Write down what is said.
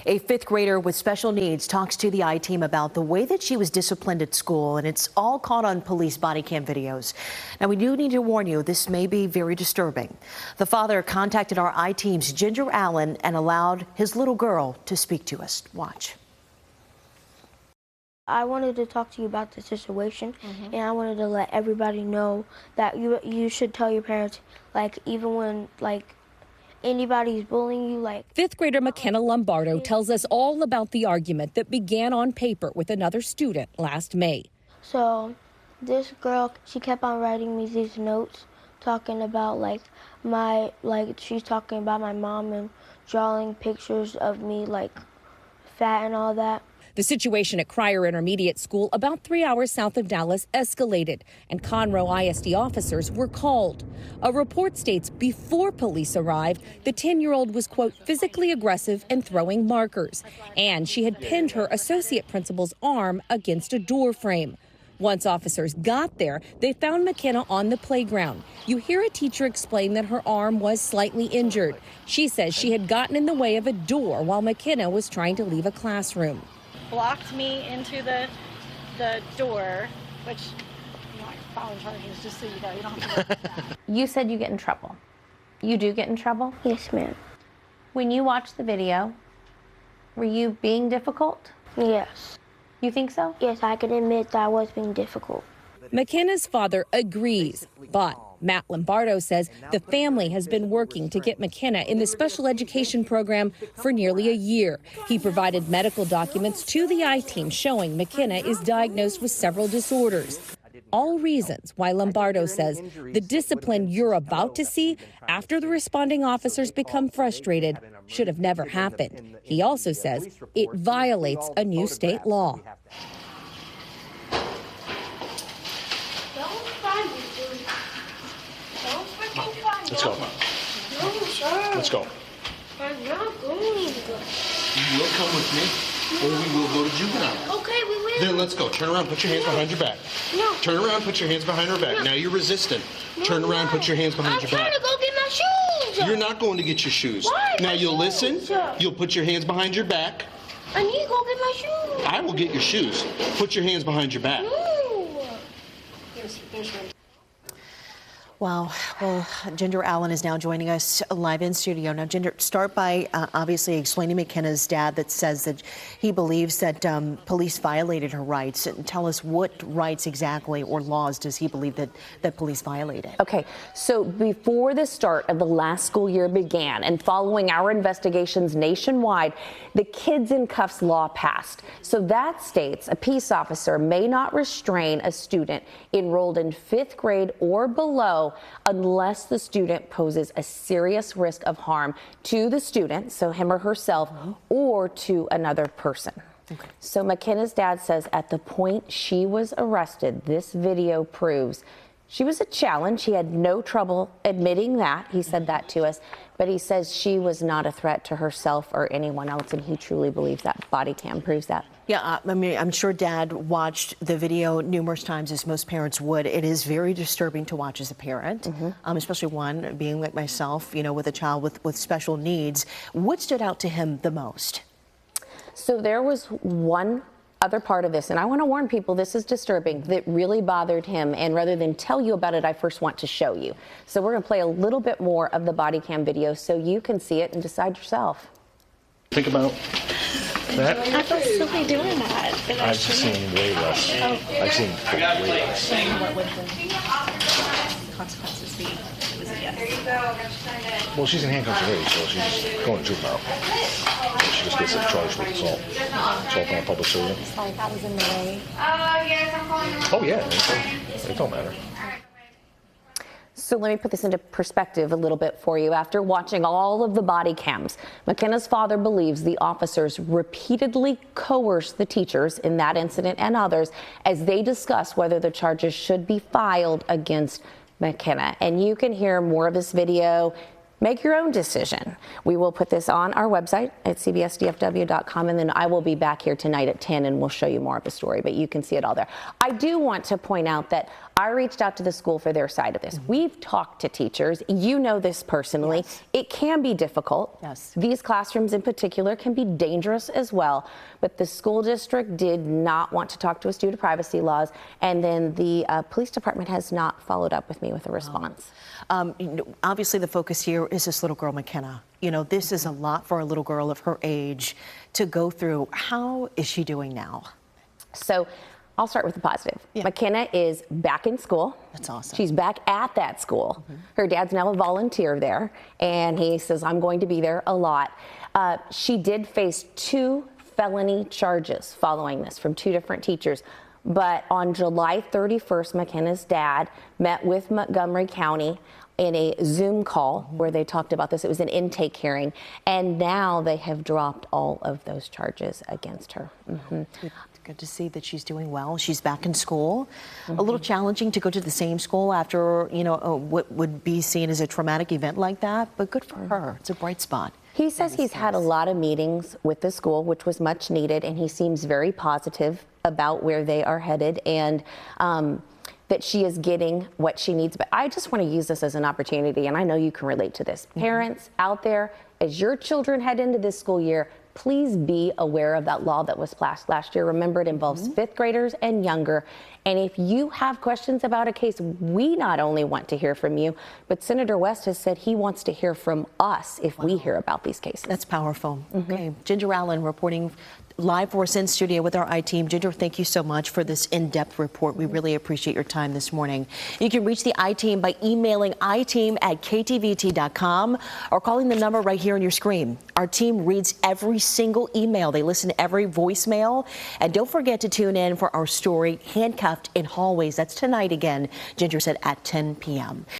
A fifth grader with special needs talks to the I-Team about the way that she was disciplined at school, and it's all caught on police body cam videos. Now, we do need to warn you, this may be very disturbing. The father contacted our I-Team's Ginger Allen and allowed his little girl to speak to us. Watch. I wanted to talk to you about the situation, and I wanted to let everybody know that you should tell your parents, like, even when, like, anybody's bullying you, like. Fifth grader McKenna Lombardo tells us all about the argument that began on paper with another student last May. So this girl, she kept on writing me these notes talking about, like, she's talking about my mom and drawing pictures of me, like, fat and all that. The situation at Cryer Intermediate School, about 3 hours south of Dallas, escalated, and Conroe ISD officers were called. A report states before police arrived, the 10-year-old was, quote, physically aggressive and throwing markers, and she had pinned her associate principal's arm against a door frame. Once officers got there, they found McKenna on the playground. You hear a teacher explain that her arm was slightly injured. She says she had gotten in the way of a door while McKenna was trying to leave a classroom. Blocked me into the door, which, you know, I filed charges just so you know, you don't have to worry about that. You said you get in trouble. You do get in trouble? Yes, ma'am. When you watched the video, were you being difficult? Yes. You think so? Yes, I can admit that I was being difficult. McKenna's father agrees, but Matt Lombardo says the family has been working to get McKenna in the special education program for nearly a year. He provided medical documents to the I-Team showing McKenna is diagnosed with several disorders. All reasons why Lombardo says the discipline you're about to see after the responding officers become frustrated should have never happened. He also says it violates a new state law. Let's go. Let's go. I'm not going. You will come with me, or we will go to juvenile. Okay, we will. Then let's go. Turn around, put your hands behind your back. No. Turn around, put your hands behind her back. No. Now you're resistant. No, Turn around, put your hands behind your back. I'm trying to go get my shoes. You're not going to get your shoes. Why? Now My you'll shoes. listen. You'll put your hands behind your back. I need to go get my shoes. I will get your shoes. Put your hands behind your back. No. There's room. Wow. Well, Ginger Allen is now joining us live in studio. Now, Ginger, start by obviously explaining McKenna's dad that says that he believes that police violated her rights. And tell us what rights exactly or laws does he believe that police violated? Okay, so before the start of the last school year began and following our investigations nationwide, the Kids in Cuffs law passed. So that states a peace officer may not restrain a student enrolled in 5th grade or below unless the student poses a serious risk of harm to the student, so him or herself, or to another person. Okay. So McKenna's dad says at the point she was arrested, this video proves she was a challenge. He had no trouble admitting that. He said that to us. But he says she was not a threat to herself or anyone else, and he truly believes that body cam proves that. Yeah, I mean, I'm sure Dad watched the video numerous times, as most parents would. It is very disturbing to watch as a parent, especially one being like myself, you know, with a child with special needs. What stood out to him the most? So there was one other part of this, and I want to warn people, this is disturbing, that really bothered him, and rather than tell you about it, I first want to show you. So we're going to play a little bit more of the body cam video so you can see it and decide yourself. Think about that. I feel silly doing that. I've seen way less. I've seen way less. What would the consequences be? Was it yes? Well, she's in handcuffs already, so she's going to juvenile. She just gets charged with assault. Assault on a public servant. Sorry, that was in the way. Oh, yeah. It don't matter. So let me put this into perspective a little bit for you. After watching all of the body cams, McKenna's father believes the officers repeatedly coerced the teachers in that incident and others as they discuss whether the charges should be filed against McKenna. And you can hear more of this video Make your own decision. We will put this on our website at cbsdfw.com, and then I will be back here tonight at 10 and we'll show you more of the story, but you can see it all there. I do want to point out that I reached out to the school for their side of this. We've talked to teachers. You know this personally. Yes. It can be difficult. Yes. These classrooms in particular can be dangerous as well, but the school district did not want to talk to us due to privacy laws, and then the police department has not followed up with me with a response. Obviously, the focus here is this little girl, McKenna. You know, this is a lot for a little girl of her age to go through. How is she doing now? So I'll start with the positive. Yeah. McKenna is back in school. That's awesome. She's back at that school. Her dad's now a volunteer there, and he says, I'm going to be there a lot. She did face 2 felony charges following this from 2 different teachers. But on July 31st, McKenna's dad met with Montgomery County in a Zoom call where they talked about this. It was an intake hearing, and now they have dropped all of those charges against her. Good to see that she's doing well. She's back in school. A little challenging to go to the same school after, you know, what would be seen as a traumatic event like that, but good for her. It's a bright spot. He says he's had a lot of meetings with the school, which was much needed, and he seems very positive about where they are headed, and that she is getting what she needs. But I just want to use this as an opportunity, and I know you can relate to this. Parents out there, as your children head into this school year, please be aware of that law that was passed last year. Remember, it involves 5th graders and younger. And if you have questions about a case, we not only want to hear from you, but Senator West has said he wants to hear from us if we hear about these cases. That's powerful. Okay, Ginger Allen reporting live for us in studio with our I-Team. Ginger, thank you so much for this in-depth report. We really appreciate your time this morning. You can reach the I-Team by emailing iteam@ktvt.com or calling the number right here on your screen. Our team reads every single email. They listen to every voicemail. And don't forget to tune in for our story, Handcuffed in Hallways. That's tonight again, Ginger said, at 10 p.m.